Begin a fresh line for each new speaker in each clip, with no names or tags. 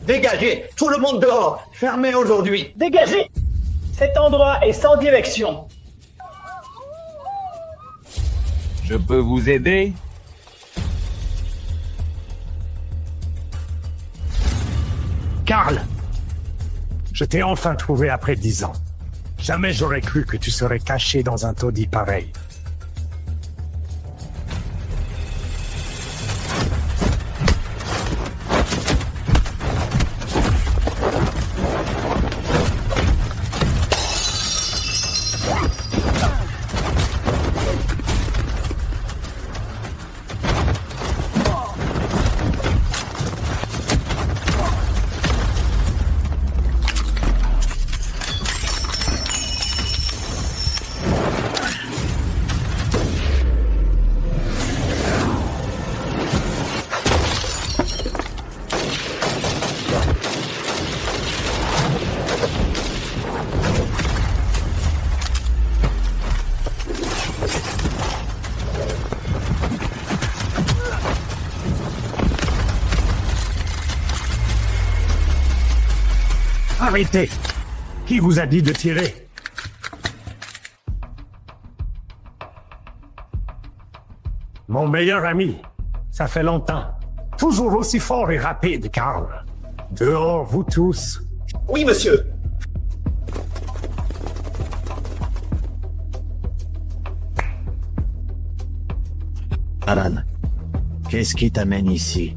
Dégagez! Tout le monde dehors! Fermez aujourd'hui!
Dégagez! Cet endroit est sans direction.
Je peux vous aider?
Karl! Je t'ai enfin trouvé après 10 ans. Jamais j'aurais cru que tu serais caché dans un taudis pareil. Arrêtez! Qui vous a dit de tirer? Mon meilleur ami, ça fait longtemps. Toujours aussi fort et rapide, Karl. Dehors, vous tous.
Oui, monsieur.
Alan, qu'est-ce qui t'amène ici?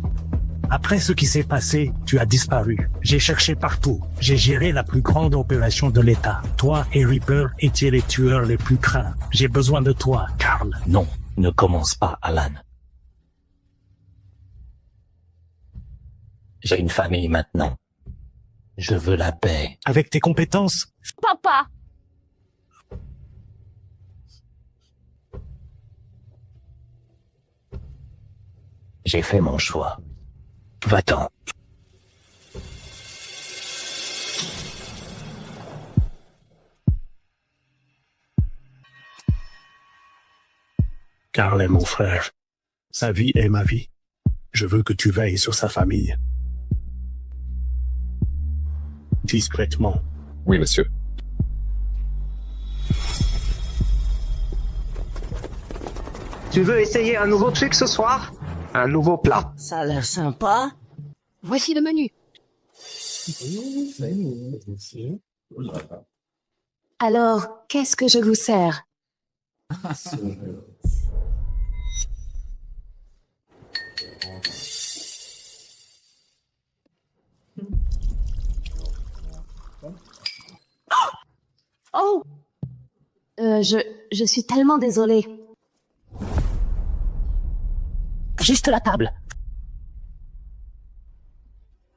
Après ce qui s'est passé, tu as disparu. J'ai cherché partout. J'ai géré la plus grande opération de l'État. Toi et Reaper étiez les tueurs les plus craints. J'ai besoin de toi, Karl.
Non, ne commence pas, Alan. J'ai une famille maintenant. Je veux la paix.
Avec tes compétences,
Papa!
J'ai fait mon choix. Va-t'en.
Karl est mon frère. Sa vie est ma vie. Je veux que tu veilles sur sa famille. Discrètement.
Oui, monsieur.
Tu veux essayer un nouveau truc ce soir? Un nouveau plat?
Ça a l'air sympa.
Voici le menu. Alors, qu'est-ce que je vous sers? Oh! Je suis tellement désolée.
Juste la table.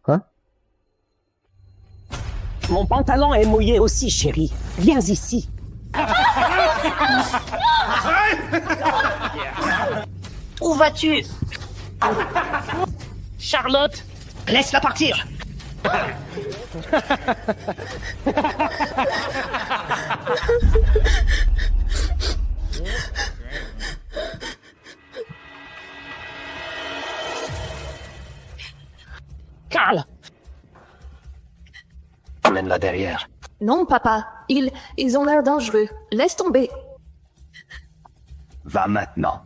Hein?
Mon pantalon est mouillé aussi, chérie. Viens ici. Où vas-tu? Charlotte, laisse-la partir. Karl,
Emmène-la derrière.
Non, papa. Ils ont l'air dangereux. Laisse tomber.
Va maintenant.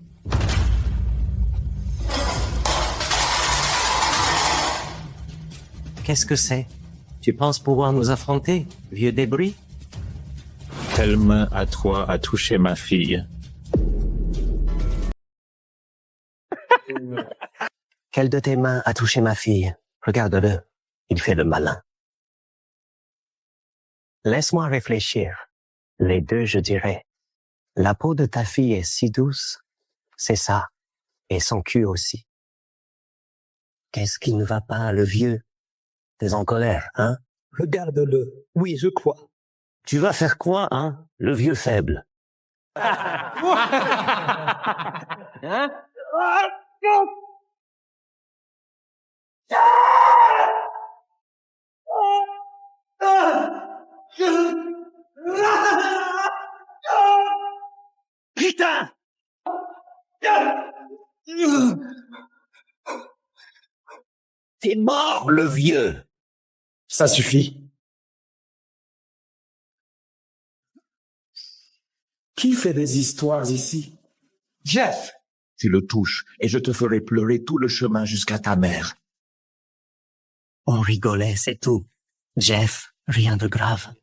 qu'est-ce que c'est? Tu penses pouvoir nous affronter, vieux débris?
Quelle main à toi a touché ma fille?
Quelle de tes mains a touché ma fille? Regarde-le. Il fait le malin. Laisse-moi réfléchir. Les deux, je dirais. La peau de ta fille est si douce. C'est ça. Et son cul aussi. Qu'est-ce qui ne va pas, le vieux? T'es en colère, hein?
Regarde-le. Oui, je crois.
Tu vas faire quoi, hein? Le vieux faible. Hein?
Putain!
T'es mort, le vieux!
Ça suffit. Qui fait des histoires ici? Jeff! Tu le touches et je te ferai pleurer tout le chemin jusqu'à ta mère.
On rigolait, c'est tout. Jeff, rien de grave.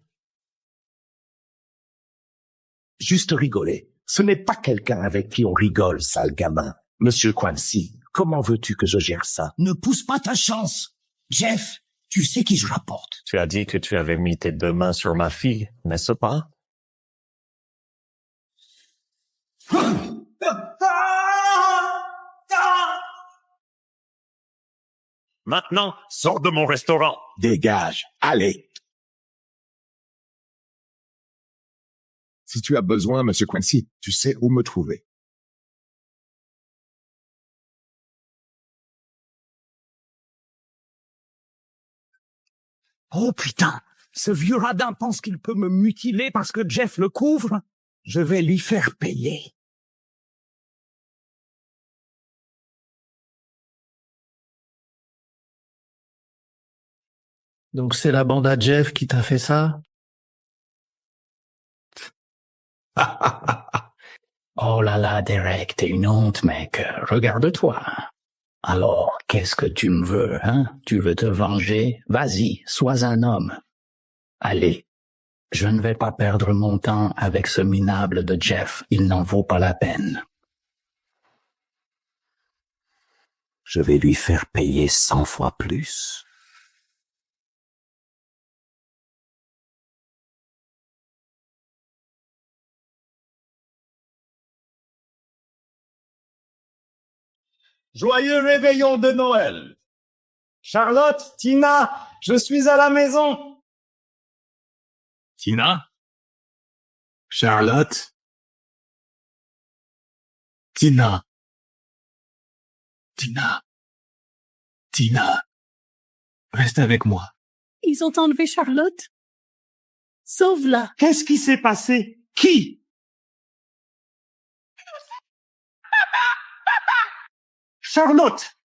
Juste rigoler. Ce n'est pas quelqu'un avec qui on rigole, sale gamin. Monsieur Quincy, comment veux-tu que je gère ça?
Ne pousse pas ta chance. Jeff, tu sais qui je rapporte.
Tu as dit que tu avais mis tes 2 mains sur ma fille, n'est-ce pas? Maintenant, sors de mon restaurant.
Dégage. Allez.
Si tu as besoin, Monsieur Quincy, tu sais où me trouver.
Oh putain, ce vieux radin pense qu'il peut me mutiler parce que Jeff le couvre. Je vais lui faire payer.
Donc c'est la bande à Jeff qui t'a fait ça?
Oh là là, Derek, t'es une honte, mec. Regarde-toi. Alors, qu'est-ce que tu me veux, hein? Tu veux te venger? Vas-y, sois un homme. Allez. Je ne vais pas perdre mon temps avec ce minable de Jeff. Il n'en vaut pas la peine.
Je vais lui faire payer 100 fois plus.
Joyeux réveillon de Noël. Charlotte, Tina, je suis à la maison.
Tina? Charlotte? Tina? Tina? Reste avec moi.
Ils ont enlevé Charlotte? Sauve-la.
Qu'est-ce qui s'est passé? Qui? Charlotte!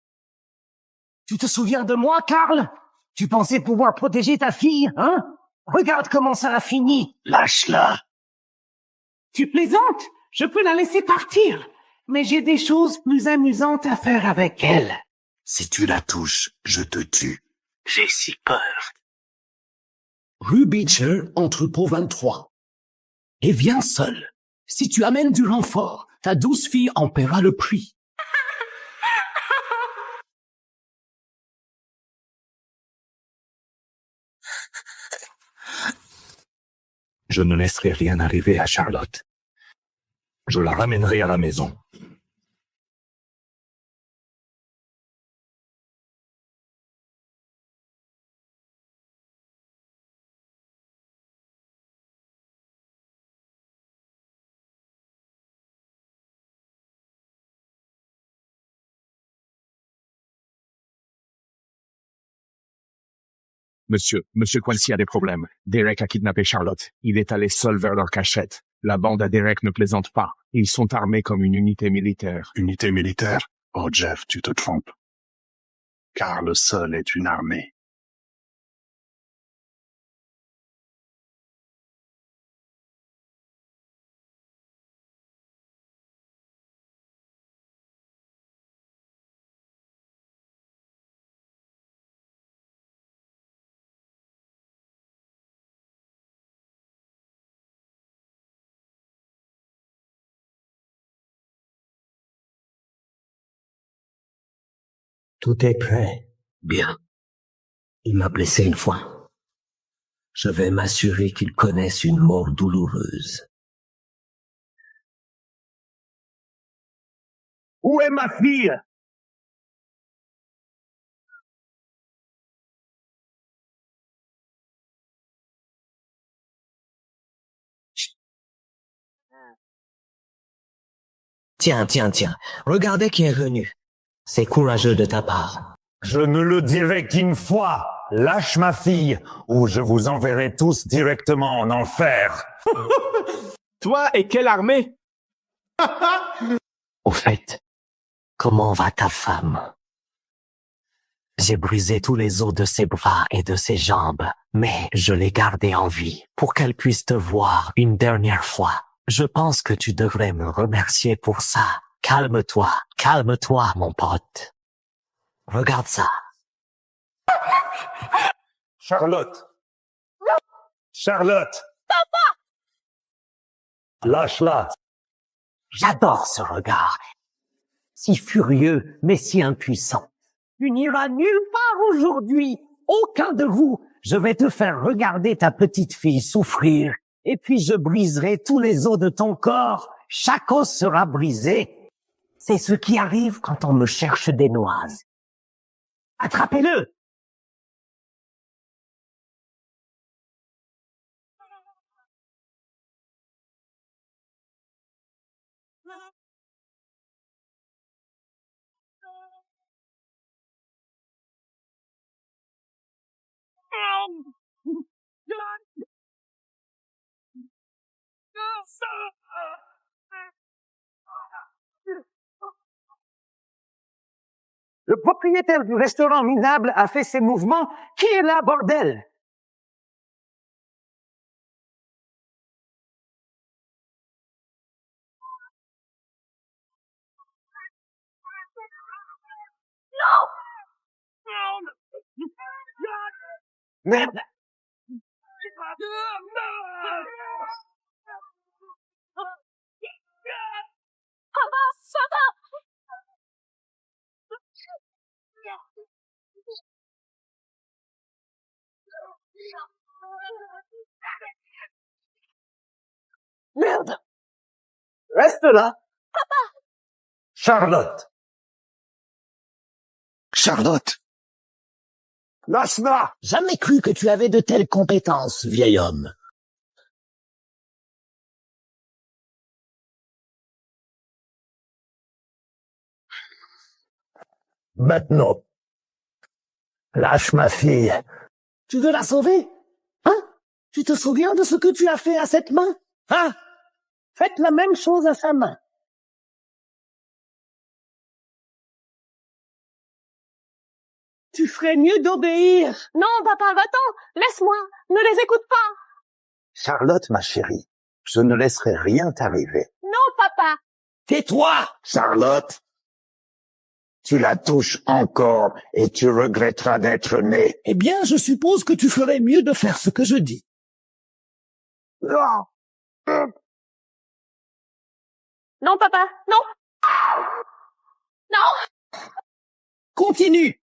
Tu te souviens de moi, Karl? Tu pensais pouvoir protéger ta fille, hein? Regarde comment ça a fini.
Lâche-la.
Tu plaisantes? Je peux la laisser partir. Mais j'ai des choses plus amusantes à faire avec elle.
Si tu la touches, je te tue. J'ai si peur.
Rue Beecher, entrepôt 23. Et viens seul. Si tu amènes du renfort, ta douce fille en paiera le prix.
Je ne laisserai rien arriver à Charlotte. Je la ramènerai à la maison. Monsieur Quincy a des problèmes. Derek a kidnappé Charlotte. Il est allé seul vers leur cachette. La bande à Derek ne plaisante pas. Ils sont armés comme une unité militaire.
Unité militaire? Oh Jeff, tu te trompes. Car le seul est une armée.
Tout est prêt. Bien. Il m'a blessé une fois. Je vais m'assurer qu'il connaisse une mort douloureuse.
Où est ma fille?
Tiens. Regardez qui est venu. C'est courageux de ta part.
Je ne le dirai qu'une fois. Lâche ma fille, ou je vous enverrai tous directement en enfer.
Toi et quelle armée?
Au fait, comment va ta femme? J'ai brisé tous les os de ses bras et de ses jambes, mais je l'ai gardée en vie pour qu'elle puisse te voir une dernière fois. Je pense que tu devrais me remercier pour ça. Calme-toi, mon pote. Regarde ça.
Charlotte. Charlotte. Lâche-la.
J'adore ce regard. Si furieux, mais si impuissant. Tu n'iras nulle part aujourd'hui. Aucun de vous. Je vais te faire regarder ta petite fille souffrir. Et puis je briserai tous les os de ton corps. Chaque os sera brisé. C'est ce qui arrive quand on me cherche des noises. Attrapez-le! Le propriétaire du restaurant minable a fait ses mouvements. Qui est là, bordel? Merde!
Ça va.
Merde! Reste là!
Charlotte.
Charlotte,
Lâche-la.
Jamais cru que tu avais de telles compétences, vieil homme. Maintenant, lâche ma fille. Tu veux la sauver? Hein? Tu te souviens de ce que tu as fait à cette main? Hein? Faites la même chose à sa main. Tu ferais mieux d'obéir.
Non, papa, va-t'en. Laisse-moi. Ne les écoute pas.
Charlotte, ma chérie, je ne laisserai rien t'arriver.
Non, papa.
Tais-toi!
Charlotte, tu la touches encore et tu regretteras d'être né.
Eh bien, je suppose que tu ferais mieux de faire ce que je dis.
Non, papa. Non. Non.
Continue!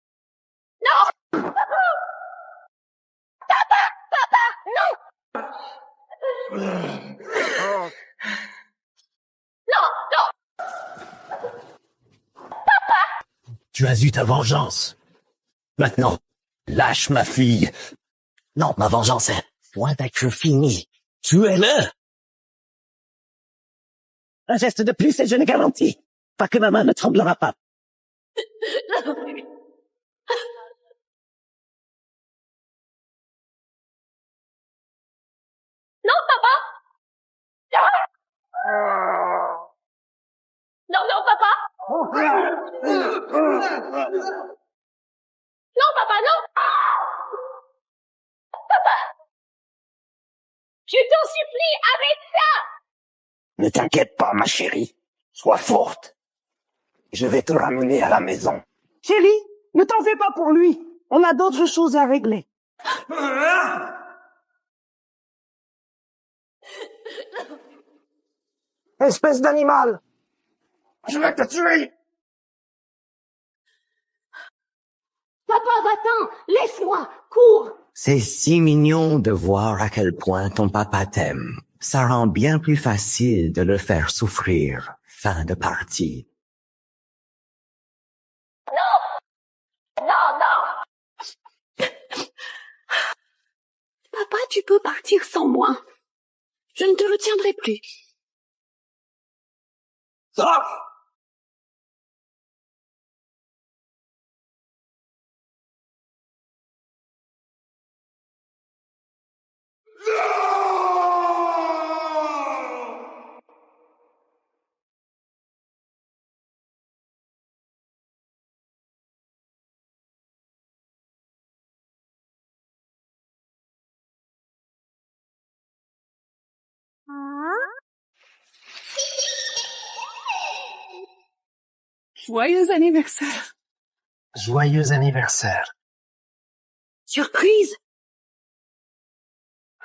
Non. Papa, non. Non, non.
Tu as eu ta vengeance. Maintenant, lâche ma fille. Non, ma vengeance est loin d'être finie. Tuez-le! Un geste de plus et je ne garantis pas que ma main ne tremblera pas.
Non, papa. Non, non, papa. Non, papa, non. Papa. Je t'en supplie, arrête ça.
Ne t'inquiète pas, ma chérie. Sois forte. Je vais te ramener à la maison.
Chérie, ne t'en fais pas pour lui. On a d'autres choses à régler.
Espèce d'animal! Je vais te tuer!
Papa, va-t'en. Laisse-moi. Cours.
C'est si mignon de voir à quel point ton papa t'aime. Ça rend bien plus facile de le faire souffrir. Fin de partie.
Non, non.
Papa, tu peux partir sans moi. Je ne te retiendrai plus.
Ah!
Joyeux anniversaire.
Joyeux anniversaire,
Surprise.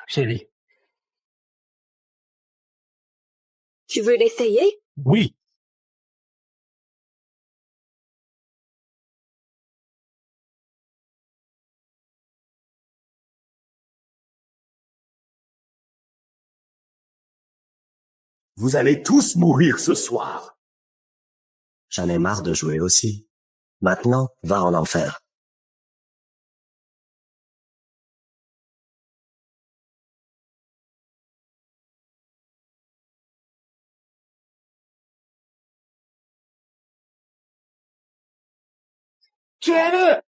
chérie.
Tu veux l'essayer?
Oui.
Vous allez tous mourir ce soir.
J'en ai marre de jouer aussi. Maintenant, va en enfer.
Tuez-le!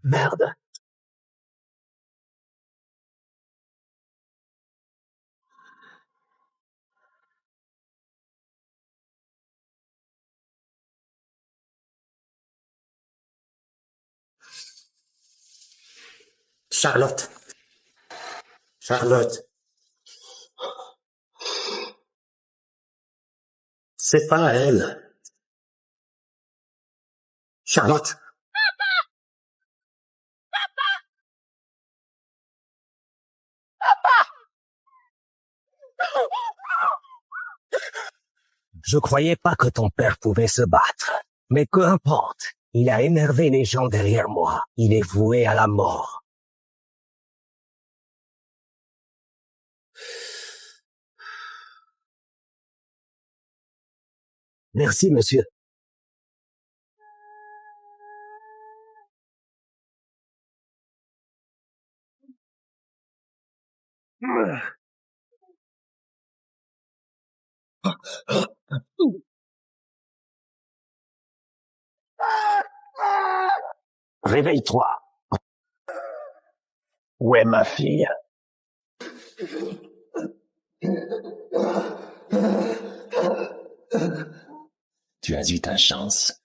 Merde. Charlotte. Charlotte. C'est pas elle. Charlotte.
Je croyais pas que ton père pouvait se battre. Mais peu importe. Il a énervé les gens derrière moi. Il est voué à la mort. Merci, monsieur.
Réveille-toi. Où est ma fille? Tu as eu ta chance.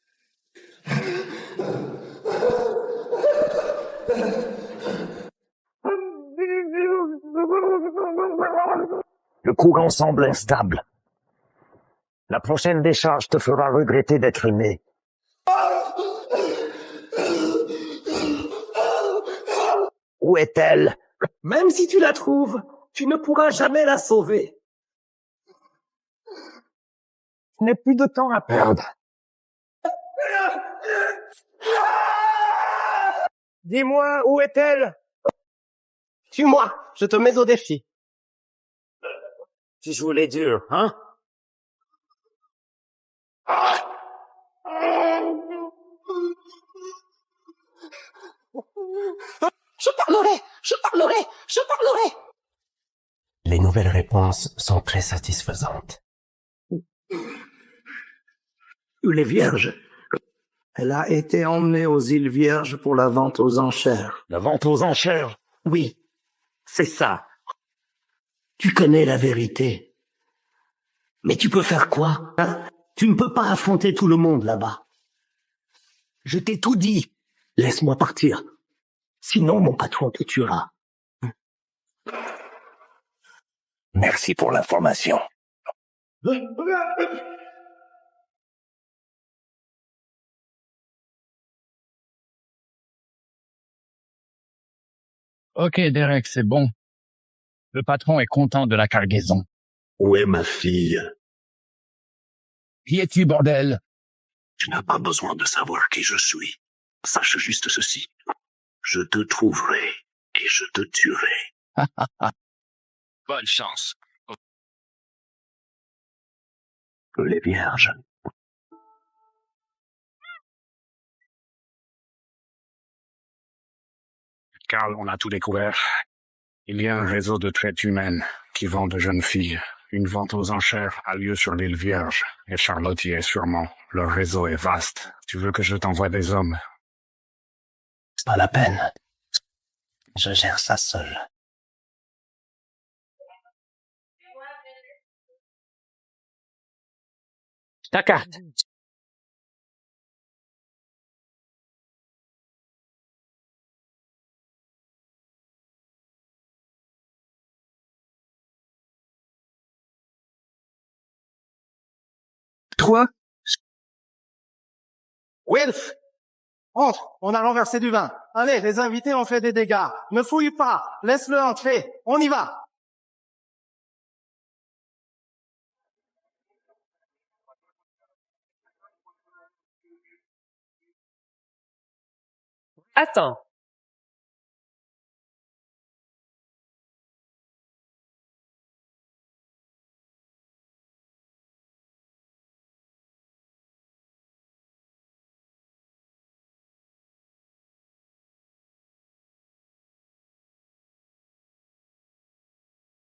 Le courant semble instable. La prochaine décharge te fera regretter d'être né.
Où est-elle? Même si tu la trouves, tu ne pourras jamais la sauver.
Je n'ai plus de temps à perdre.
Dis-moi, où est-elle? Tue-moi, je te mets au défi.
Tu joues les durs, hein?
Je parlerai. Je parlerai. Je parlerai.
Les nouvelles réponses sont très satisfaisantes.
Les Vierges. Elle a été emmenée aux îles Vierges pour la vente aux enchères.
La vente aux enchères?
Oui, c'est ça. Tu connais la vérité. Mais tu peux faire quoi, hein? Tu ne peux pas affronter tout le monde là-bas. Je t'ai tout dit. Laisse-moi partir. Sinon, mon patron te tuera.
Merci pour l'information.
Ok, Derek, c'est bon. Le patron est content de la cargaison.
Où est ma fille?
Qui es-tu, bordel?
Tu n'as pas besoin de savoir qui je suis. Sache juste ceci. Je te trouverai et je te tuerai.
Bonne chance.
Les Vierges.
Carl, on a tout découvert. Il y a un réseau de traite humaine qui vend de jeunes filles. Une vente aux enchères a lieu sur l'île Vierge, et Charlotte y est sûrement. Leur réseau est vaste. Tu veux que je t'envoie des hommes?
Pas la peine. Je gère ça seul.
Ta carte.
Toi? Wilf! Entre, on a renversé du vin. Allez, les invités ont fait des dégâts. Ne fouille pas, laisse-le entrer. On y va!
Attends.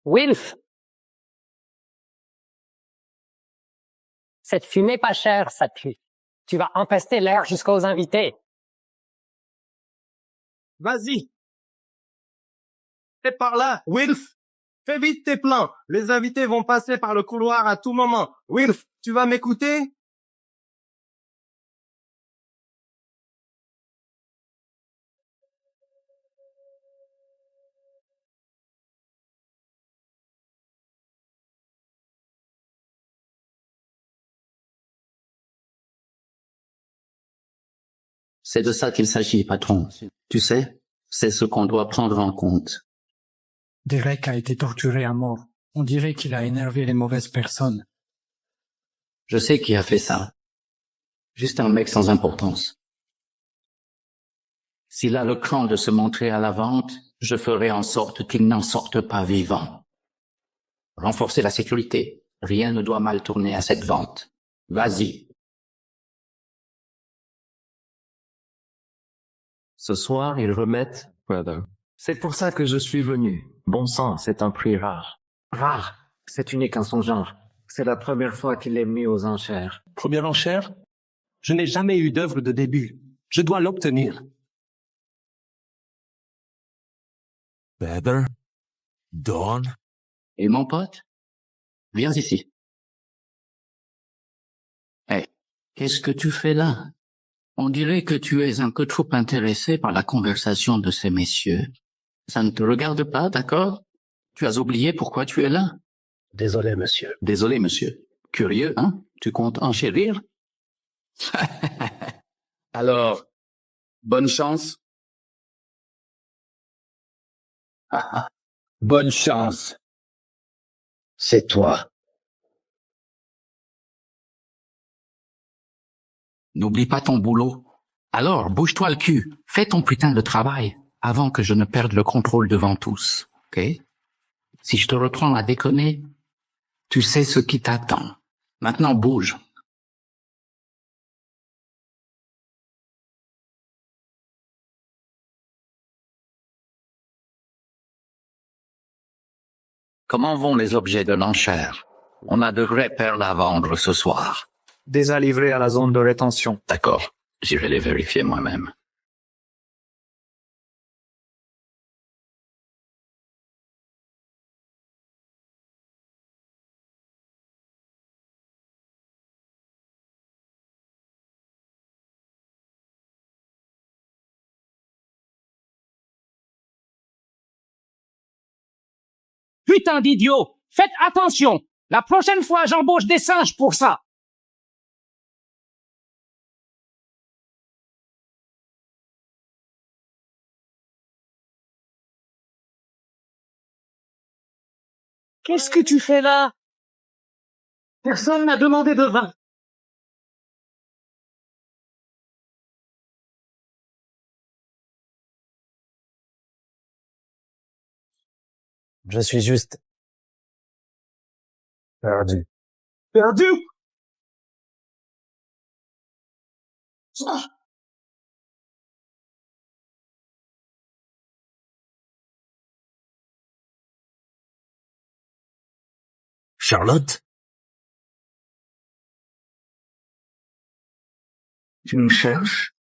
Wilf! Cette fumée pas chère, ça tue. Tu vas empester l'air jusqu'aux invités.
Vas-y! C'est par là, Wilf! Fais vite tes plans. Les invités vont passer par le couloir à tout moment. Wilf, tu vas m'écouter?
C'est de ça qu'il s'agit, patron. Tu sais, c'est ce qu'on doit prendre en compte.
Derek a été torturé à mort. On dirait qu'il a énervé les mauvaises personnes.
Je sais qui a fait ça. Juste un mec sans importance. S'il a le cran de se montrer à la vente, je ferai en sorte qu'il n'en sorte pas vivant. Renforcer la sécurité. Rien ne doit mal tourner à cette vente. Vas-y.
Ce soir, ils remettent, brother. C'est pour ça que je suis venu. Bon sang, c'est un prix rare.
Rare. C'est unique en son genre. C'est la première fois qu'il est mis aux enchères.
Première enchère? Je n'ai jamais eu d'œuvre de début. Je dois l'obtenir.
Better? Dawn?
Et mon pote? Viens ici. Hé, qu'est-ce que tu fais là? On dirait que tu es un peu trop intéressé par la conversation de ces messieurs. Ça ne te regarde pas, d'accord? Tu as oublié pourquoi tu es là?
Désolé, monsieur.
Désolé, monsieur. Curieux, hein? Tu comptes enchérir? Alors, bonne chance. Bonne chance.
C'est toi.
N'oublie pas ton boulot. Alors, bouge-toi le cul. Fais ton putain de travail avant que je ne perde le contrôle devant tous, ok? Si je te reprends à déconner, tu sais ce qui t'attend. Maintenant, bouge. Comment vont les objets de l'enchère? On a de vraies perles à vendre ce soir.
Déjà livrés à la zone de rétention.
D'accord, j'irai les vérifier moi-même.
Putain d'idiot! Faites attention! La prochaine fois, j'embauche des singes pour ça!
Qu'est-ce que tu fais là? Personne n'a demandé de vin.
Je suis juste perdu.
Perdu?
Charlotte?
Tu me cherches?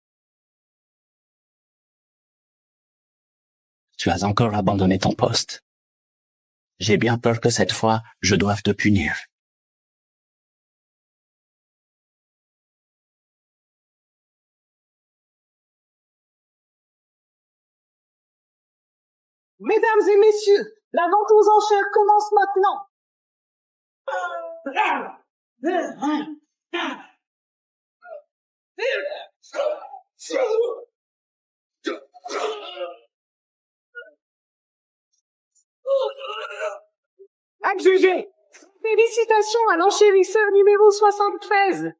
Tu as encore abandonné ton poste. J'ai bien peur que cette fois, je doive te punir.
Mesdames et messieurs, la vente aux enchères commence maintenant. Adjugé. Félicitations à l'enchérisseur numéro 73.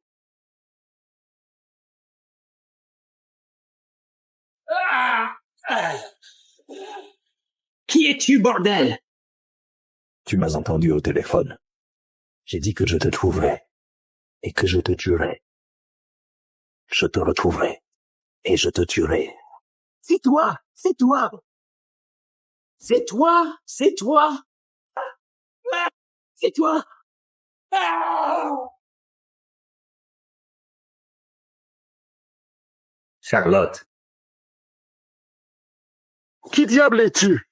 Qui es-tu, bordel?
Tu m'as entendu au téléphone. J'ai dit que je te trouverais et que je te tuerais. Je te retrouverai et je te tuerai.
C'est toi, c'est toi.
C'est toi, c'est toi.
C'est toi.
Charlotte. Qui diable es-tu?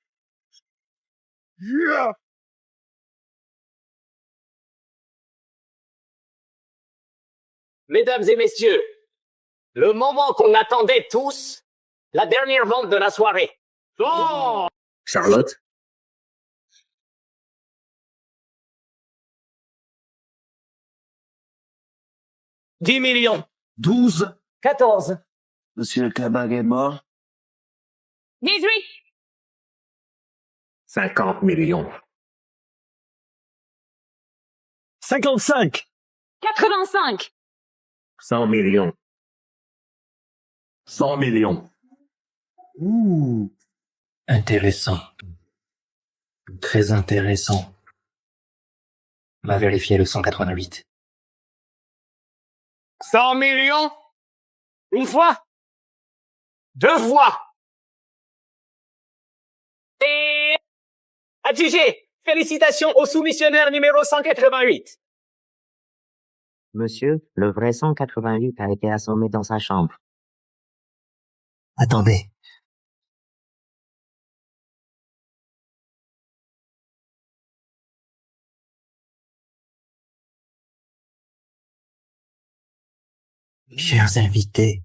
Mesdames et messieurs, le moment qu'on attendait tous, la dernière vente de la soirée. Oh!
Charlotte?
« 10 millions.
12.
14.
Monsieur Kabag est mort?
18.
50 millions. 55.
85.
100 millions. 100 millions.
Intéressant. Très intéressant. On va vérifier le 188.
100 millions. Une fois. Deux fois. Et... Adjugé. Félicitations au soumissionnaire numéro 188.
Monsieur, le vrai 188 a été assommé dans sa chambre.
Attendez. Chers invités,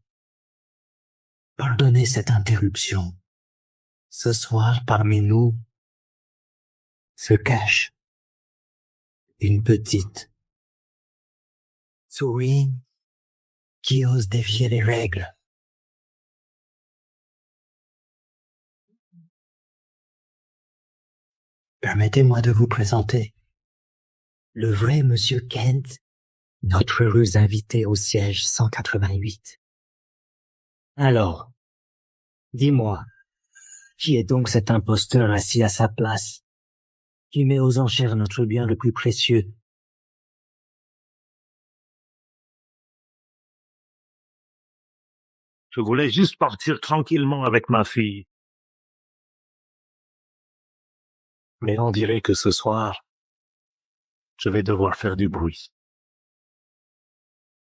pardonnez cette interruption. Ce soir, parmi nous, se cache une petite souris qui ose défier les règles. Permettez-moi de vous présenter le vrai Monsieur Kent, notre heureux invité au siège 188. Alors, dis-moi, qui est donc cet imposteur assis à sa place, qui met aux enchères notre bien le plus précieux?
Je voulais juste partir tranquillement avec ma fille. Mais on dirait que ce soir, je vais devoir faire du bruit.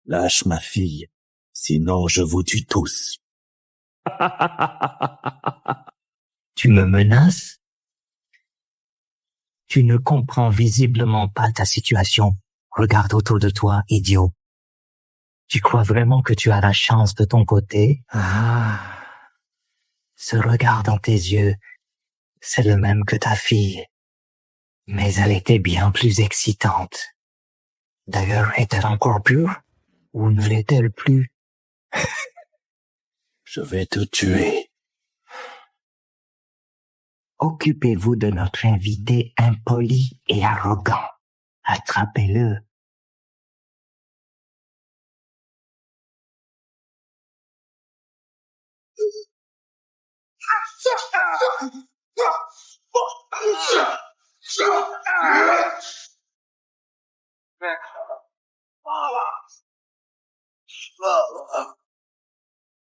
Lâche ma fille, sinon je vous tue tous.
Tu me menaces? Tu ne comprends visiblement pas ta situation. Regarde autour de toi, idiot. Tu crois vraiment que tu as la chance de ton côté? Ah. Ce regard dans tes yeux, c'est le même que ta fille. Mais elle était bien plus excitante. D'ailleurs, est-elle encore pure? Ou ne l'est-elle plus?
Je vais te tuer.
Occupez-vous de notre invité impoli et arrogant. Attrapez-le.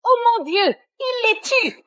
Oh mon Dieu, il les tue.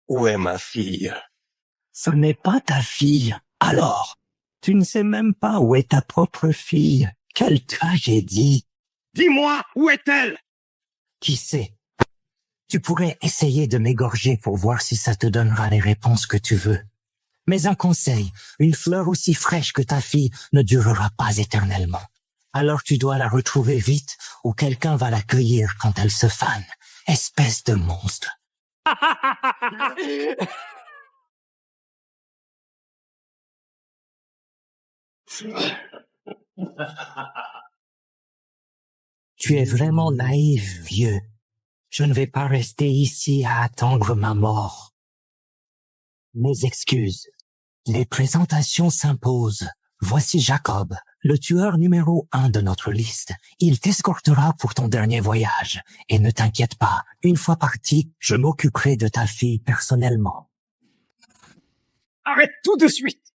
Où est ma fille? Ce n'est pas ta fille. Alors, tu ne sais même pas où est ta propre fille. Quelle tragédie.
Dis-moi, où est-elle?
Qui sait? Tu pourrais essayer de m'égorger pour voir si ça te donnera les réponses que tu veux. Mais un conseil, une fleur aussi fraîche que ta fille ne durera pas éternellement. Alors tu dois la retrouver vite ou quelqu'un va la cueillir quand elle se fane. Espèce de monstre. Tu es vraiment naïf, vieux. Je ne vais pas rester ici à attendre ma mort. Mes excuses. Les présentations s'imposent. Voici Jacob, le tueur numéro 1 de notre liste. Il t'escortera pour ton dernier voyage. Et ne t'inquiète pas, une fois parti, je m'occuperai de ta fille personnellement.
Arrête tout de suite!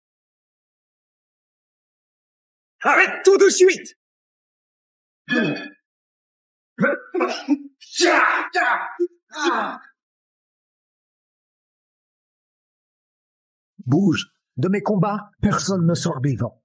Arrête tout de suite!
Bouge. De mes combats, personne ne sort vivant.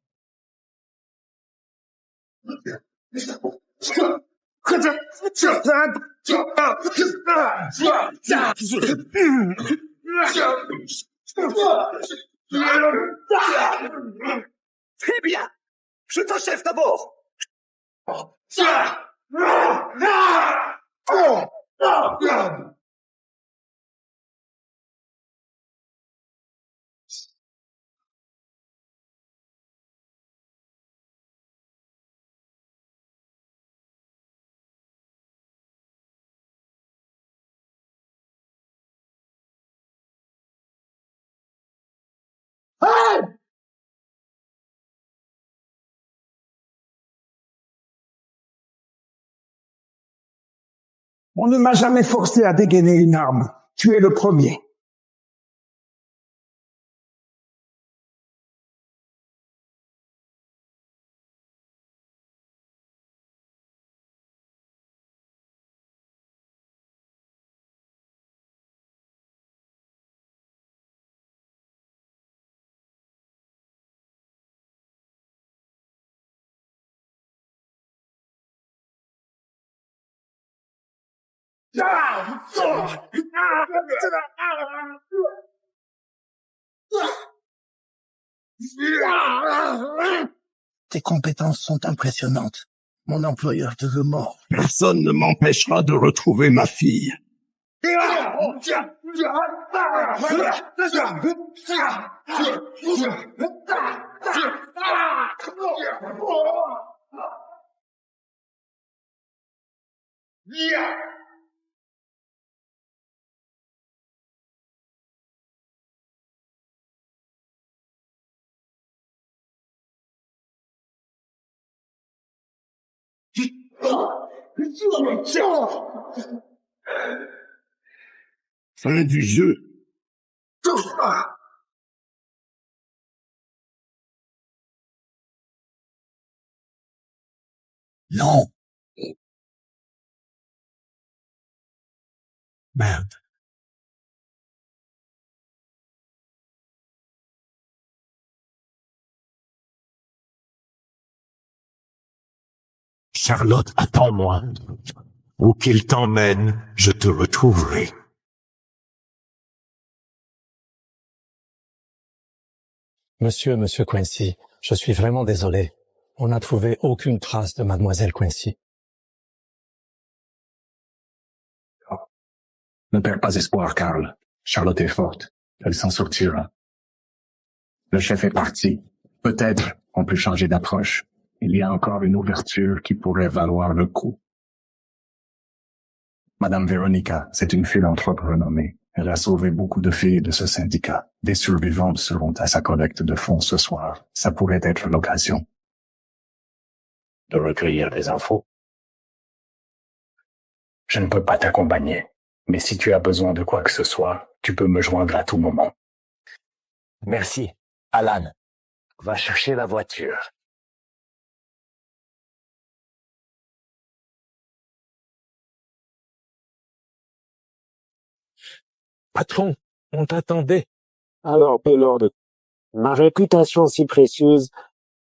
Très bien. Je t'achève d'abord.
On ne m'a jamais forcé à dégainer une arme. Tu es le premier.
Tes compétences sont impressionnantes. Mon employeur te veut mort.
Personne ne m'empêchera de retrouver ma fille. Fin du jeu.
Non. Merde.
Charlotte, attends-moi. Où qu'il t'emmène, je te retrouverai.
Monsieur Quincy, je suis vraiment désolé. On n'a trouvé aucune trace de mademoiselle Quincy.
Ne perds pas espoir, Karl. Charlotte est forte. Elle s'en sortira. Le chef est parti. Peut-être on peut changer d'approche.
Il y a encore une ouverture qui pourrait valoir le coup. Madame Veronica, c'est une philanthrope renommée. Elle a sauvé beaucoup de filles de ce syndicat. Des survivantes seront à sa collecte de fonds ce soir. Ça pourrait être l'occasion
De recueillir des infos. Je ne peux pas t'accompagner, mais si tu as besoin de quoi que ce soit, tu peux me joindre à tout moment.
Merci. Alan, va chercher la voiture.
Patron, on t'attendait.
Alors, Paylord, ma réputation si précieuse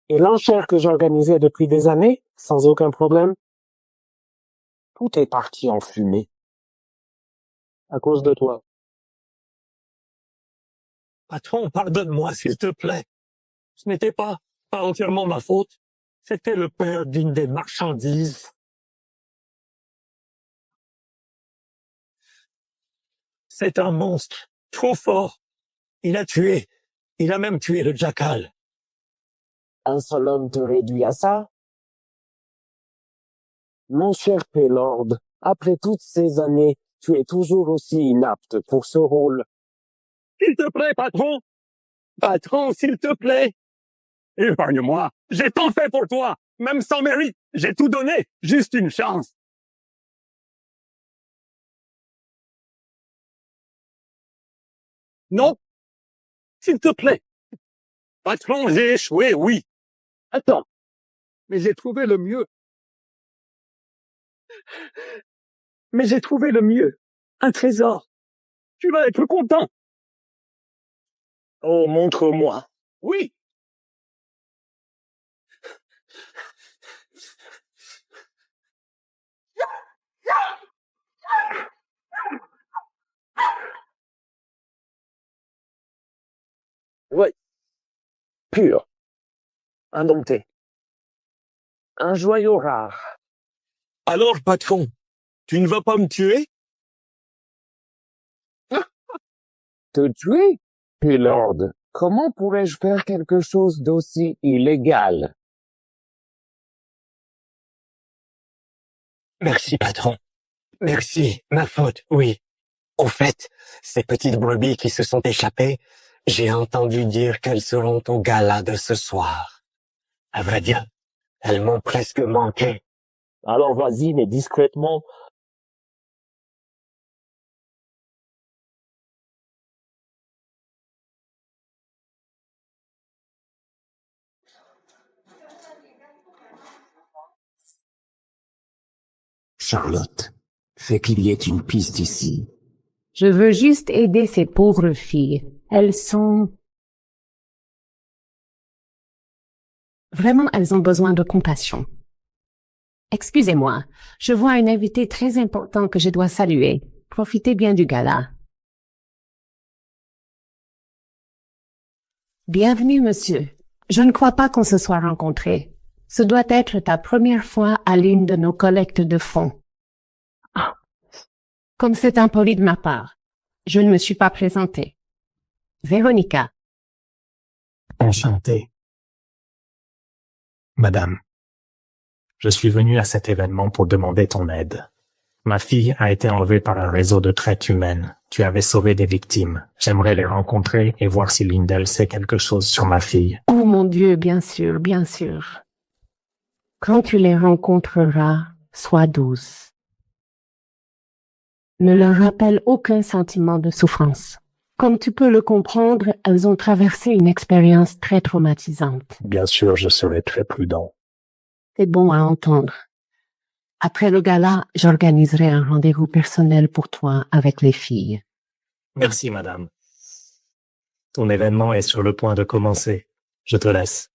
et l'enchère que j'organisais depuis des années, sans aucun problème, tout est parti en fumée. À cause de toi.
Patron, pardonne-moi, s'il te plaît. Ce n'était pas entièrement ma faute. C'était le père d'une des marchandises. C'est un monstre, trop fort. Il a même tué le jackal.
Un seul homme te réduit à ça? Mon cher Paylord, après toutes ces années, tu es toujours aussi inapte pour ce rôle.
S'il te plaît, patron! Patron, s'il te plaît! Épargne-moi! J'ai tant fait pour toi! Même sans mérite! J'ai tout donné! Juste une chance! Non! S'il te plaît! Patron, j'ai échoué, oui! Attends! Mais j'ai trouvé le mieux! Mais j'ai trouvé le mieux! Un trésor! Tu vas être content!
Oh, montre-moi.
Oui!
Oui. Pur. Indompté. Un joyau rare.
Alors, patron, tu ne vas pas me tuer?
Te tuer? Paylord, comment pourrais-je faire quelque chose d'aussi illégal?
Merci, patron. Merci, ma faute, oui. Au fait, ces petites brebis qui se sont échappées, j'ai entendu dire qu'elles seront au gala de ce soir. À vrai dire, elles m'ont presque manqué.
Alors vas-y, mais discrètement.
Charlotte, fais qu'il y ait une piste ici.
Je veux juste aider ces pauvres filles. Elles sont... Vraiment, elles ont besoin de compassion. Excusez-moi, je vois un invité très important que je dois saluer. Profitez bien du gala. Bienvenue, monsieur. Je ne crois pas qu'on se soit rencontrés. Ce doit être ta première fois à l'une de nos collectes de fonds. Ah, comme c'est impoli de ma part, je ne me suis pas présentée. Véronica.
Enchanté. Madame, je suis venu à cet événement pour demander ton aide. Ma fille a été enlevée par un réseau de traite humaine. Tu avais sauvé des victimes. J'aimerais les rencontrer et voir si l'une d'elles sait quelque chose sur ma fille.
Oh mon Dieu, bien sûr, bien sûr. Quand tu les rencontreras, sois douce. Ne leur rappelle aucun sentiment de souffrance. Comme tu peux le comprendre, elles ont traversé une expérience très traumatisante.
Bien sûr, je serai très prudent.
C'est bon à entendre. Après le gala, j'organiserai un rendez-vous personnel pour toi avec les filles.
Merci, madame. Ton événement est sur le point de commencer. Je te laisse.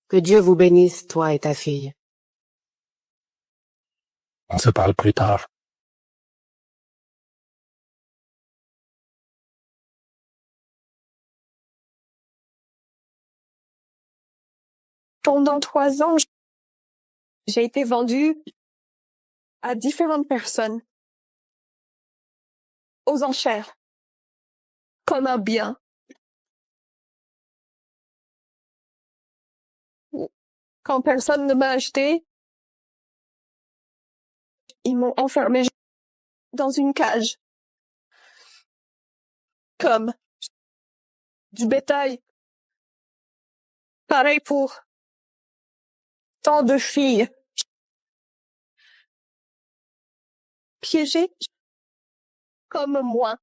Que Dieu vous bénisse, toi et ta fille.
On se parle plus tard.
Pendant 3 ans, j'ai été vendue à différentes personnes, aux enchères, comme un bien. Quand personne ne m'a acheté, ils m'ont enfermé dans une cage. Comme du bétail. Pareil pour tant de filles. Piégées comme moi.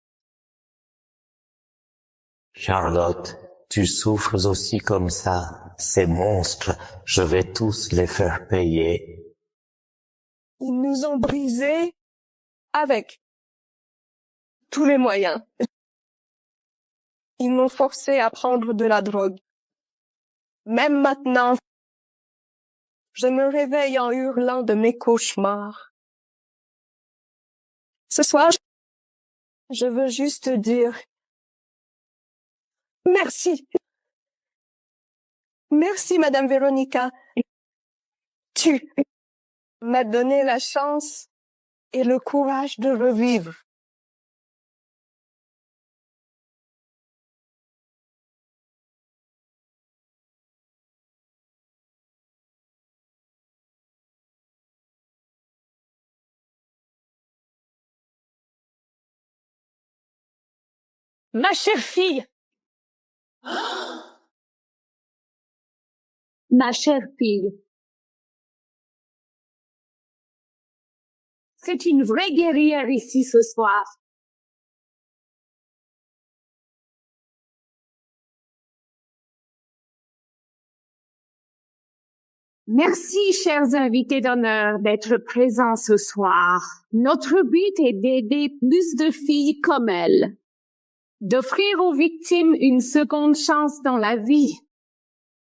Charlotte, tu souffres aussi comme ça. Ces monstres, je vais tous les faire payer.
Ils nous ont brisés avec tous les moyens. Ils m'ont forcé à prendre de la drogue. Même maintenant, je me réveille en hurlant de mes cauchemars. Ce soir, je veux juste dire merci. Merci, Madame Véronica. Tu m'as donné la chance et le courage de revivre. Ma chère fille.
Ma chère fille. C'est une vraie guerrière ici ce soir. Merci, chers invités d'honneur, d'être présents ce soir. Notre but est d'aider plus de filles comme elle, d'offrir aux victimes une seconde chance dans la vie.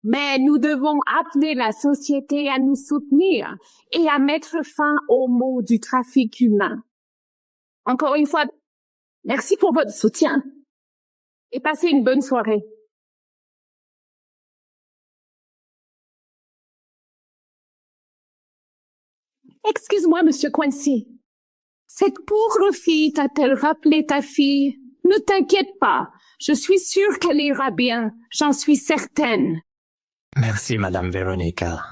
Mais nous devons appeler la société à nous soutenir et à mettre fin au maux du trafic humain. Encore une fois, merci pour votre soutien et passez une bonne soirée. Excuse-moi, Monsieur Quincy. Cette pauvre fille t'a-t-elle rappelé ta fille? Ne t'inquiète pas. Je suis sûre qu'elle ira bien. J'en suis certaine.
Merci, Madame Véronica.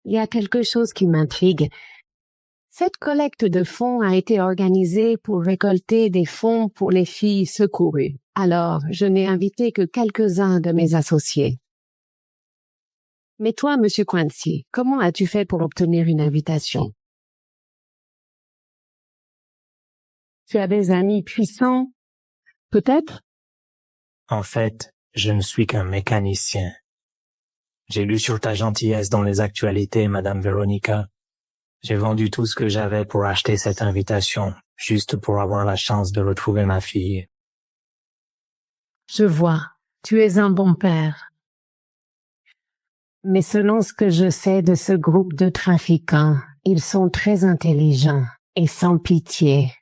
Il y a quelque chose qui m'intrigue. Cette collecte de fonds a été organisée pour récolter des fonds pour les filles secourues. Alors, je n'ai invité que quelques-uns de mes associés. Mais toi, Monsieur Quincy, comment as-tu fait pour obtenir une invitation? Tu as des amis puissants? Peut-être?
En fait, je ne suis qu'un mécanicien. J'ai lu sur ta gentillesse dans les actualités, Madame Véronica. J'ai vendu tout ce que j'avais pour acheter cette invitation, juste pour avoir la chance de retrouver ma fille.
Je vois. Tu es un bon père. Mais selon ce que je sais de ce groupe de trafiquants, ils sont très intelligents et sans pitié.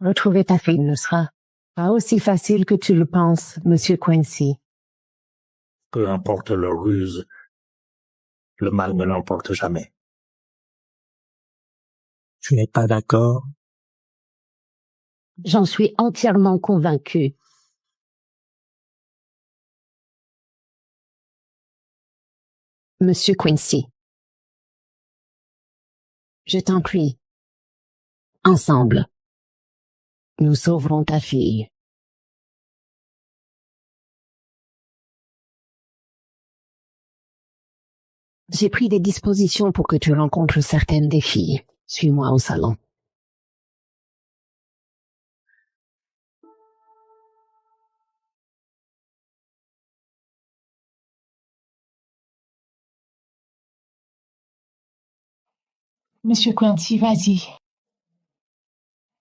Retrouver ta fille ne sera pas aussi facile que tu le penses, Monsieur Quincy.
Peu importe leur ruse, le mal ne l'emporte jamais. Tu n'es pas d'accord?
J'en suis entièrement convaincu. Monsieur Quincy, je t'en prie, ensemble, nous sauverons ta fille. J'ai pris des dispositions pour que tu rencontres certaines des filles. Suis-moi au salon.
Monsieur Quincy, vas-y.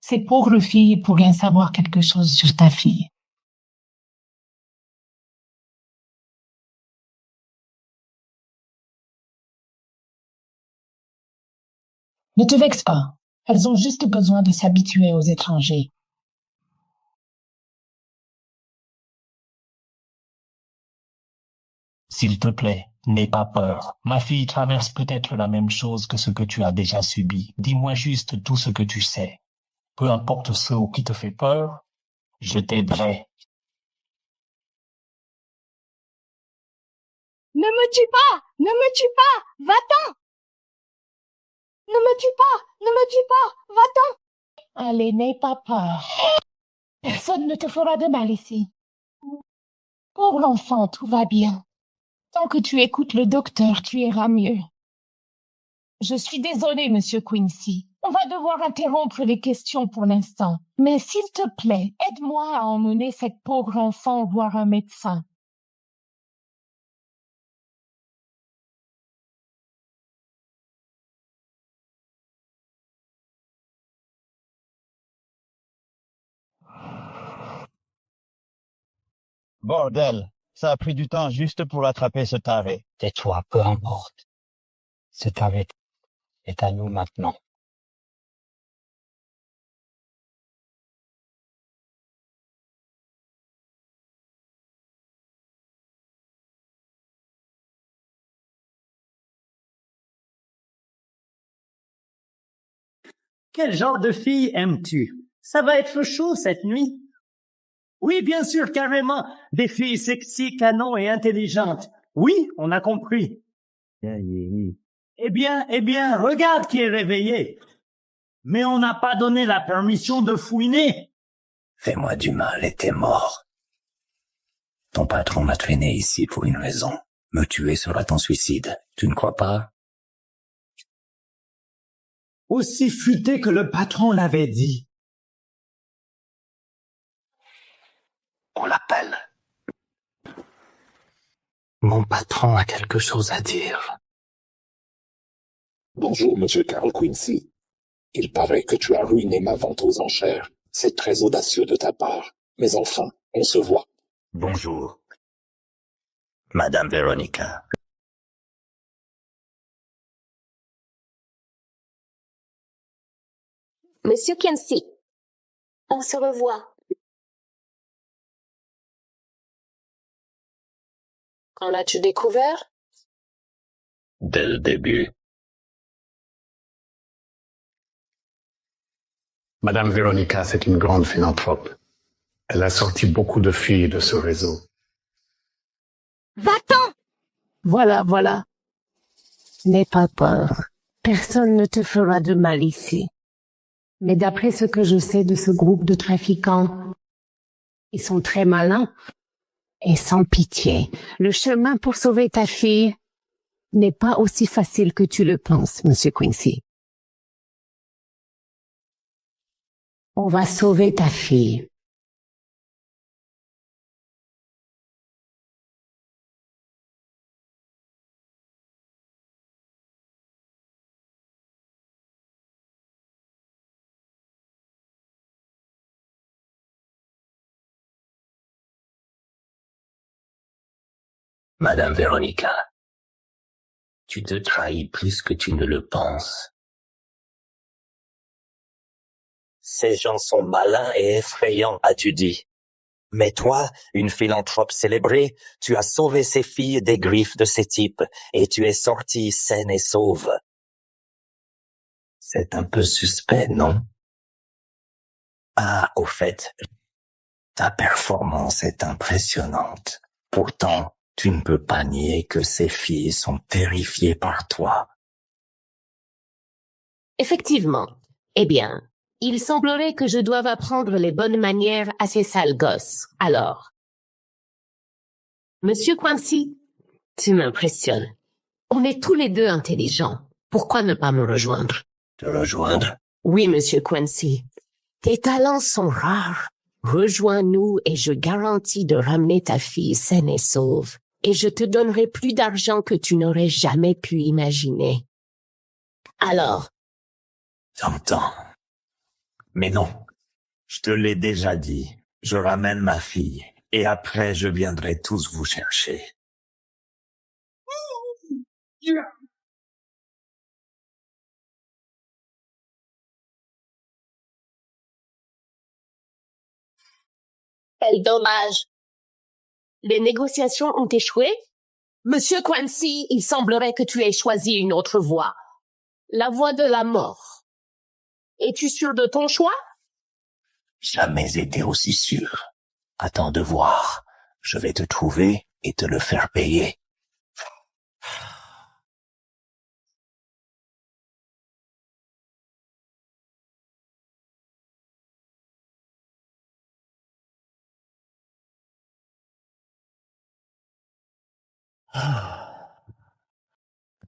Cette pauvre fille pourrait savoir quelque chose sur ta fille. Ne te vexe pas. Elles ont juste besoin de s'habituer aux étrangers.
S'il te plaît, n'aie pas peur. Ma fille traverse peut-être la même chose que ce que tu as déjà subi. Dis-moi juste tout ce que tu sais. Peu importe ce qui te fait peur, je t'aiderai.
Ne me tue pas! Ne me tue pas! Va-t'en! Ne me tue pas! Ne me tue pas! Va-t'en! Allez, n'aie pas peur. Personne ne te fera de mal ici. Pauvre enfant, tout va bien. Tant que tu écoutes le docteur, tu iras mieux. Je suis désolée, Monsieur Quincy. On va devoir interrompre les questions pour l'instant. Mais s'il te plaît, aide-moi à emmener cette pauvre enfant voir un médecin.
Bordel, ça a pris du temps juste pour attraper ce taré.
Tais-toi, peu importe. Ce taré est à nous maintenant.
Quel genre de fille aimes-tu? Ça va être chaud cette nuit. Oui, bien sûr, carrément. Des filles sexy, canon et intelligentes. Oui, on a compris. Eh bien, regarde qui est réveillé. Mais on n'a pas donné la permission de fouiner.
Fais-moi du mal et t'es mort. Ton patron m'a traîné ici pour une raison. Me tuer sera ton suicide. Tu ne crois pas?
Aussi futé que le patron l'avait dit.
On l'appelle.
Mon patron a quelque chose à dire.
Bonjour, Monsieur Carl Quincy. Il paraît que tu as ruiné ma vente aux enchères. C'est très audacieux de ta part. Mais enfin, on se voit.
Bonjour. Madame Veronica.
Monsieur Quincy, on se revoit.
Quand l'as-tu découvert?
Dès le début.
Madame Veronica, c'est une grande philanthrope. Elle a sorti beaucoup de filles de ce réseau.
Va-t'en!
Voilà. N'aie pas peur. Personne ne te fera de mal ici. Mais d'après ce que je sais de ce groupe de trafiquants, ils sont très malins et sans pitié. Le chemin pour sauver ta fille n'est pas aussi facile que tu le penses, Monsieur Quincy. On va sauver ta fille.
Madame Veronica, tu te trahis plus que tu ne le penses.
Ces gens sont malins et effrayants, as-tu dit. Mais toi, une philanthrope célébrée, tu as sauvé ces filles des griffes de ces types, et tu es sortie saine et sauve.
C'est un peu suspect, non? Ah, au fait, ta performance est impressionnante. Pourtant, tu ne peux pas nier que ces filles sont terrifiées par toi.
Effectivement. Eh bien, il semblerait que je doive apprendre les bonnes manières à ces sales gosses. Alors, Monsieur Quincy, tu m'impressionnes. On est tous les deux intelligents. Pourquoi ne pas me rejoindre?
Te rejoindre?
Oui, Monsieur Quincy. Tes talents sont rares. Rejoins-nous et je garantis de ramener ta fille saine et sauve. Et je te donnerai plus d'argent que tu n'aurais jamais pu imaginer. Alors?
J'entends. Mais non, je te l'ai déjà dit. Je ramène ma fille et après je viendrai tous vous chercher.
Quel dommage. Les négociations ont échoué? Monsieur Quincy, il semblerait que tu aies choisi une autre voie. La voie de la mort. Es-tu sûr de ton choix?
Jamais été aussi sûr. Attends de voir. Je vais te trouver et te le faire payer.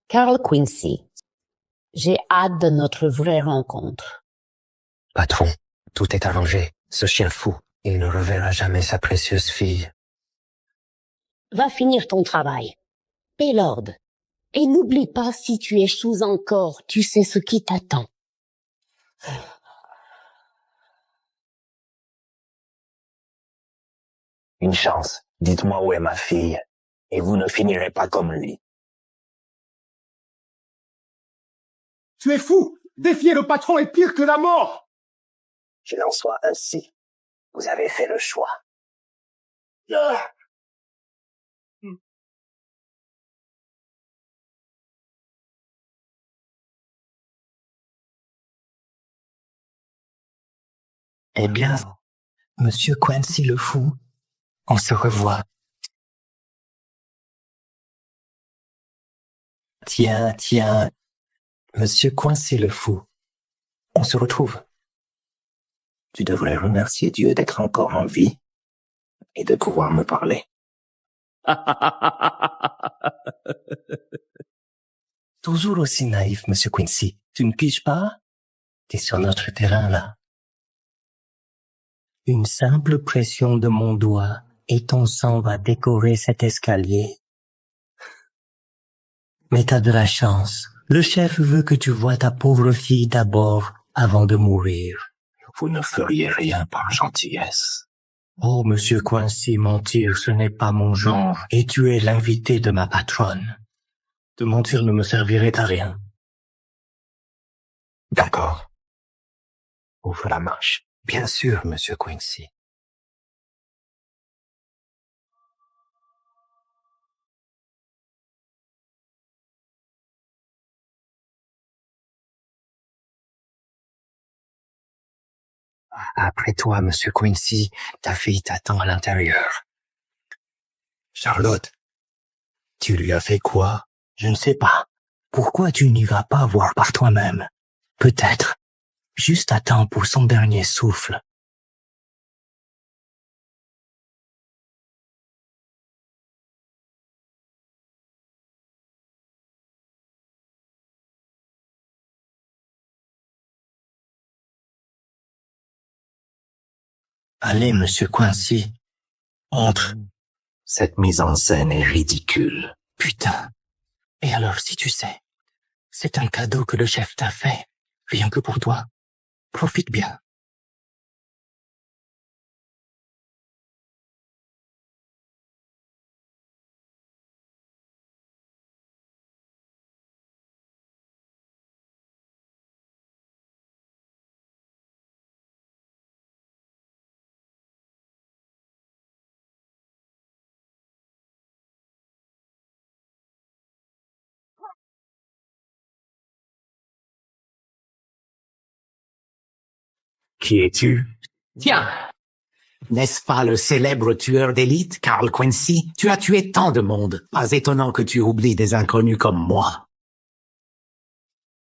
Carl Quincy, j'ai hâte de notre vraie rencontre.
Patron, tout est arrangé. Ce chien fou, il ne reverra jamais sa précieuse fille.
Va finir ton travail. Paie l'ordre. Et n'oublie pas, si tu échoues encore, tu sais ce qui t'attend.
Une chance. Dites-moi où est ma fille, et vous ne finirez pas comme lui.
Tu es fou! Défier le patron est pire que la mort!
Qu'il en soit ainsi. Vous avez fait le choix.
Eh bien, Monsieur Quincy le Fou, on se revoit. Tiens, Monsieur Quincy le Fou, on se retrouve. Tu devrais remercier Dieu d'être encore en vie et de pouvoir me parler. Toujours aussi naïf, Monsieur Quincy. Tu ne piges pas? T'es sur notre terrain, là. Une simple pression de mon doigt et ton sang va décorer cet escalier. Mais t'as de la chance. Le chef veut que tu voies ta pauvre fille d'abord avant de mourir. Vous ne feriez rien par gentillesse. Oh, Monsieur Quincy, mentir, ce n'est pas mon genre, et tu es l'invité de ma patronne. De mentir ne me servirait à rien. D'accord. Ouvre la marche. Bien sûr, Monsieur Quincy. Après toi, Monsieur Quincy, ta fille t'attend à l'intérieur. Charlotte, tu lui as fait quoi? Je ne sais pas. Pourquoi tu n'y vas pas voir par toi-même? Peut-être. Juste à temps pour son dernier souffle. Allez, Monsieur Quincy. Entre. Cette mise en scène est ridicule. Putain. Et alors, si tu sais, c'est un cadeau que le chef t'a fait, rien que pour toi. Profite bien. Qui es-tu? Tiens! N'est-ce pas le célèbre tueur d'élite, Carl Quincy? Tu as tué tant de monde. Pas étonnant que tu oublies des inconnus comme moi.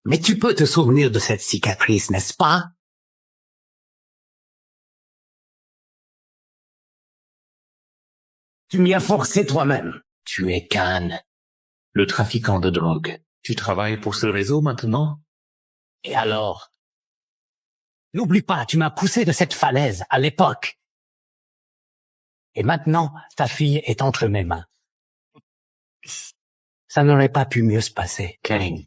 Mais tu peux te souvenir de cette cicatrice, n'est-ce pas? Tu m'y as forcé toi-même. Tu es Khan, le trafiquant de drogue.
Tu travailles pour ce réseau maintenant?
Et alors? N'oublie pas, tu m'as poussé de cette falaise à l'époque. Et maintenant, ta fille est entre mes mains. Ça n'aurait pas pu mieux se passer. Kane,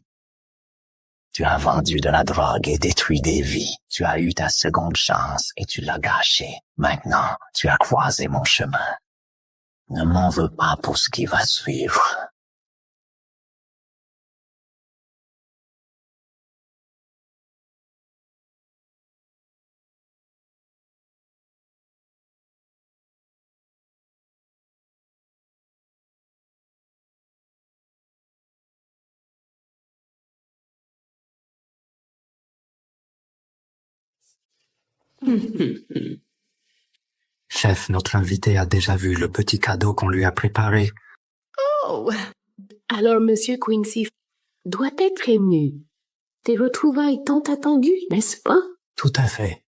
tu as vendu de la drogue et détruit des vies. Tu as eu ta seconde chance et tu l'as gâchée. Maintenant, tu as croisé mon chemin. Ne m'en veux pas pour ce qui va suivre. Chef, notre invité a déjà vu le petit cadeau qu'on lui a préparé.
Oh! Alors, Monsieur Quincy doit être ému. Tes retrouvailles tant attendues, n'est-ce pas?
Tout à fait.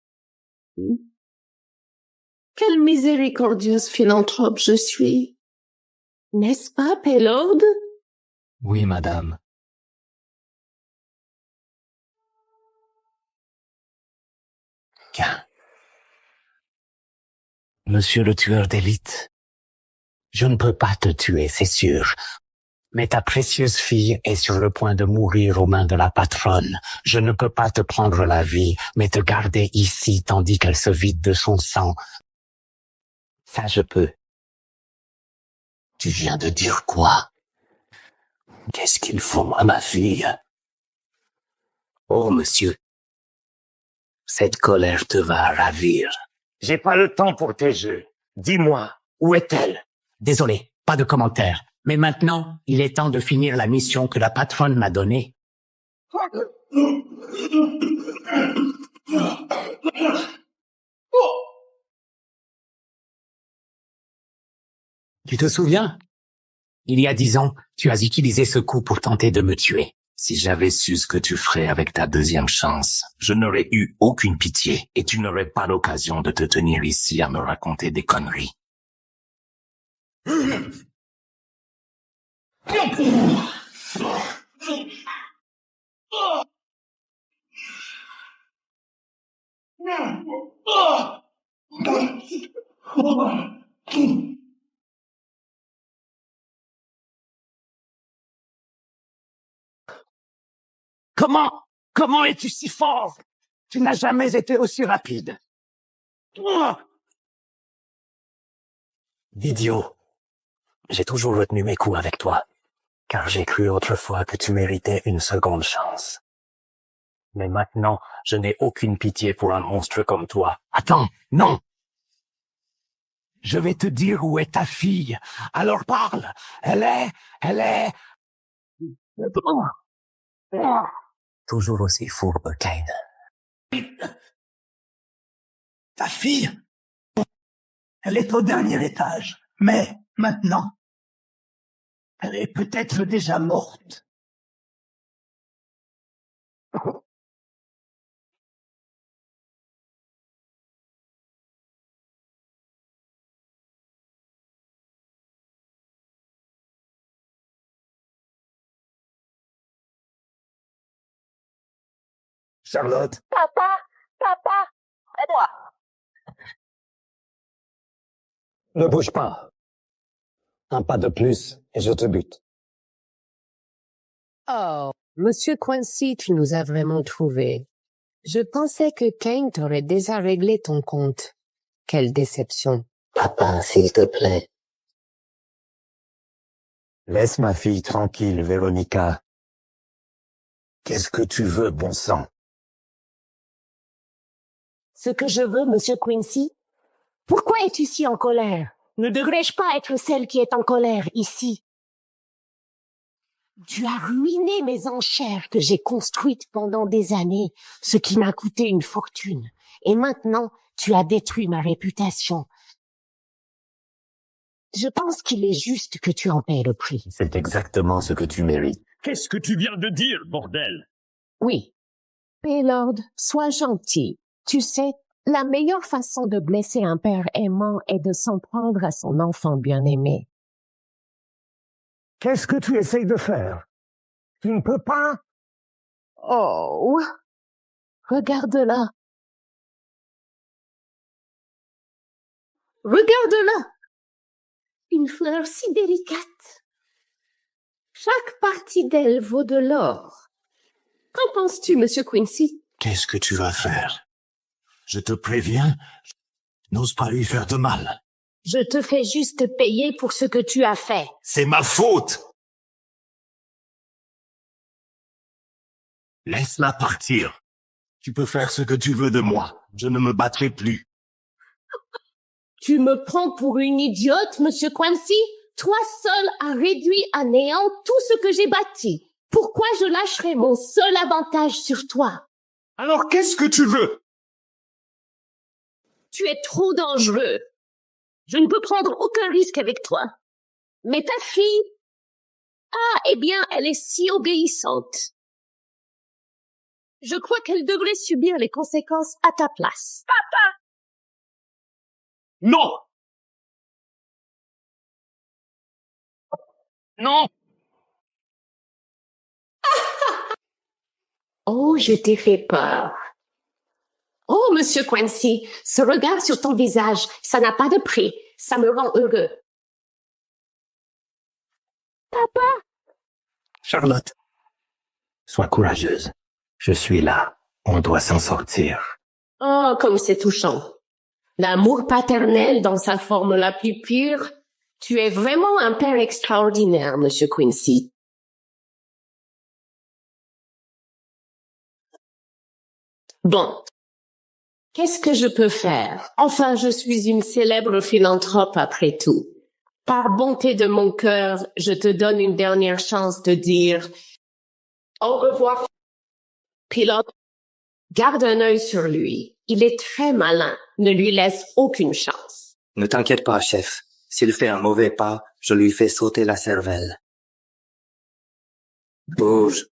Quelle miséricordieuse philanthrope je suis.
N'est-ce pas, Paylord?
Oui, madame. Bien. Monsieur le tueur d'élite, je ne peux pas te tuer, c'est sûr. Mais ta précieuse fille est sur le point de mourir aux mains de la patronne. Je ne peux pas te prendre la vie, mais te garder ici tandis qu'elle se vide de son sang. Ça, je peux. Tu viens de dire quoi? Qu'est-ce qu'ils font à ma fille? Oh, monsieur. Cette colère te va ravir.
J'ai pas le temps pour tes jeux. Dis-moi, où est-elle?
Désolé, pas de commentaire. Mais maintenant, il est temps de finir la mission que la patronne m'a donnée. Tu te souviens? Il y a 10 ans, tu as utilisé ce coup pour tenter de me tuer.
Si j'avais su ce que tu ferais avec ta deuxième chance, je n'aurais eu aucune pitié et tu n'aurais pas l'occasion de te tenir ici à me raconter des conneries.
Comment es-tu si fort? Tu n'as jamais été aussi rapide.
Idiot. J'ai toujours retenu mes coups avec toi, car j'ai cru autrefois que tu méritais une seconde chance. Mais maintenant, je n'ai aucune pitié pour un monstre comme toi.
Attends, non. Je vais te dire où est ta fille. Alors parle. Elle est...
Toujours aussi fourbe, Kane.
Ta fille, elle est au dernier étage. Mais maintenant, elle est peut-être déjà morte.
Charlotte,
Papa, aide-moi.
ne bouge pas. Un pas de plus et je te bute.
Oh, Monsieur Quincy, tu nous as vraiment trouvés. Je pensais que Kane t'aurait déjà réglé ton compte. Quelle déception.
Papa, s'il te plaît. Laisse ma fille tranquille, Véronica.
qu'est-ce que tu veux, bon sang?
Ce que je veux, Monsieur Quincy? Pourquoi es-tu si en colère? Ne devrais-je pas être celle qui est en colère ici? Tu as ruiné mes enchères que j'ai construites pendant des années, ce qui m'a coûté une fortune. Et maintenant, tu as détruit ma réputation. Je pense qu'il est juste que tu en paies le prix.
C'est exactement ce que tu mérites.
Qu'est-ce que tu viens de dire, bordel?
Oui. Paylord, sois gentil. Tu sais, la meilleure façon de blesser un père aimant est de s'en prendre à son enfant bien-aimé.
Qu'est-ce que tu essayes de faire? Tu ne peux pas?
Oh! Regarde-la. Regarde-la! Une fleur si délicate. Chaque partie d'elle vaut de l'or. Qu'en penses-tu, Monsieur Quincy?
Qu'est-ce que tu vas faire? Je te préviens, n'ose pas lui faire de mal.
Je te fais juste payer pour ce que tu as fait.
C'est ma faute! Laisse-la partir. Tu peux faire ce que tu veux de moi. Je ne me battrai plus.
Tu me prends pour une idiote, Monsieur Quincy? Toi seul as réduit à néant tout ce que j'ai bâti. Pourquoi je lâcherais mon seul avantage sur toi?
Alors qu'est-ce que tu veux?
Tu es trop dangereux. Je ne peux prendre aucun risque avec toi. Mais ta fille... Ah, eh bien, elle est si obéissante. Je crois qu'elle devrait subir les conséquences à ta place. Papa!
Non!
Non!
Oh, je t'ai fait peur. Oh, Monsieur Quincy, ce regard sur ton visage, ça n'a pas de prix. Ça me rend heureux.
Papa!
Charlotte, sois courageuse. Je suis là. On doit s'en sortir.
Oh, comme c'est touchant. L'amour paternel dans sa forme la plus pure. Tu es vraiment un père extraordinaire, Monsieur Quincy. Bon. Qu'est-ce que je peux faire? Enfin, je suis une célèbre philanthrope après tout. Par bonté de mon cœur, je te donne une dernière chance de dire au revoir. Pilote, garde un œil sur lui. Il est très malin. Ne lui laisse aucune chance.
Ne t'inquiète pas, chef. S'il fait un mauvais pas, je lui fais sauter la cervelle. Bouge.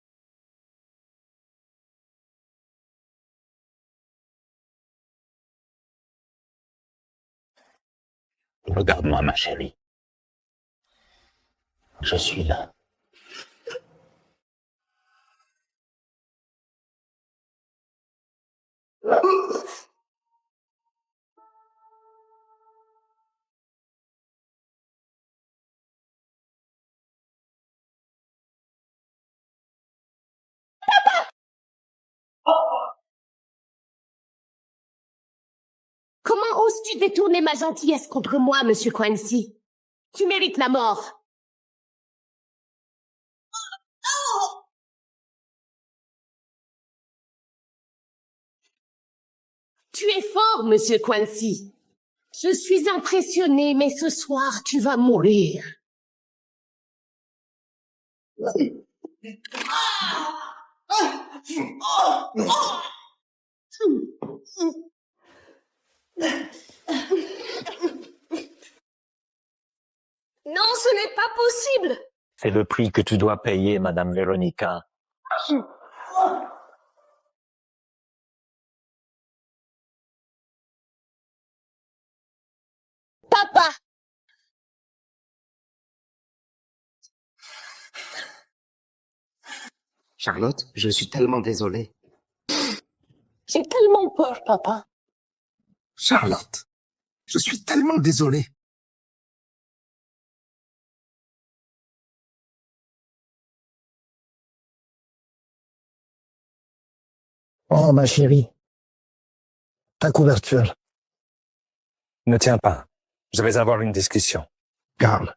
Regarde-moi, ma chérie. Je suis là.
Comment oses-tu détourner ma gentillesse contre moi, Monsieur Quincy? Tu mérites la mort. Tu es fort, Monsieur Quincy. Je suis impressionné, mais ce soir, tu vas mourir.
Non, ce n'est pas possible.
C'est le prix que tu dois payer, Madame Véronica.
Papa!
Charlotte, je suis tellement désolé.
J'ai tellement peur, papa.
Charlotte, je suis tellement désolé.
Oh, ma chérie. Ta couverture.
Ne tiens pas. Je vais avoir une discussion.
Carl.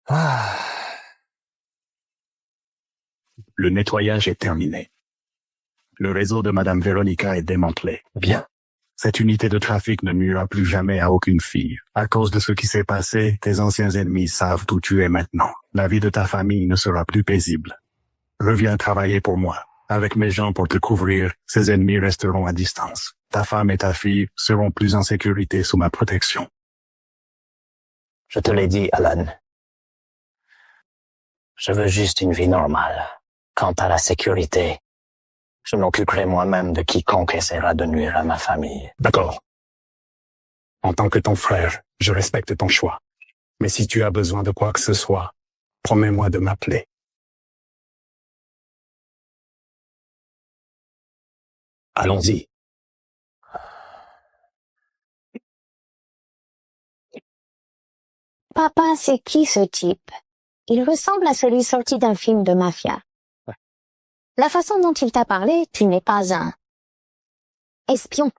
Ah.
Le nettoyage est terminé. Le réseau de Madame Véronica est démantelé.
Bien.
Cette unité de trafic ne nuira plus jamais à aucune fille. À cause de ce qui s'est passé, tes anciens ennemis savent où tu es maintenant. La vie de ta famille ne sera plus paisible. Reviens travailler pour moi. Avec mes gens pour te couvrir, ces ennemis resteront à distance. Ta femme et ta fille seront plus en sécurité sous ma protection.
Je te l'ai dit, Alan. Je veux juste une vie normale. Quant à la sécurité, je m'occuperai moi-même de quiconque essaiera de nuire à ma famille.
D'accord. En tant que ton frère, je respecte ton choix. Mais si tu as besoin de quoi que ce soit, promets-moi de m'appeler.
Allons-y.
Papa, c'est qui ce type? Il ressemble à celui sorti d'un film de mafia. La façon dont il t'a parlé, tu n'es pas un espion.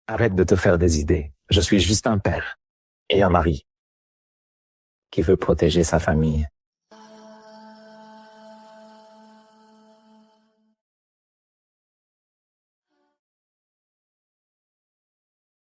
Arrête de te faire des idées. Je suis juste un père et un mari qui veut protéger sa famille.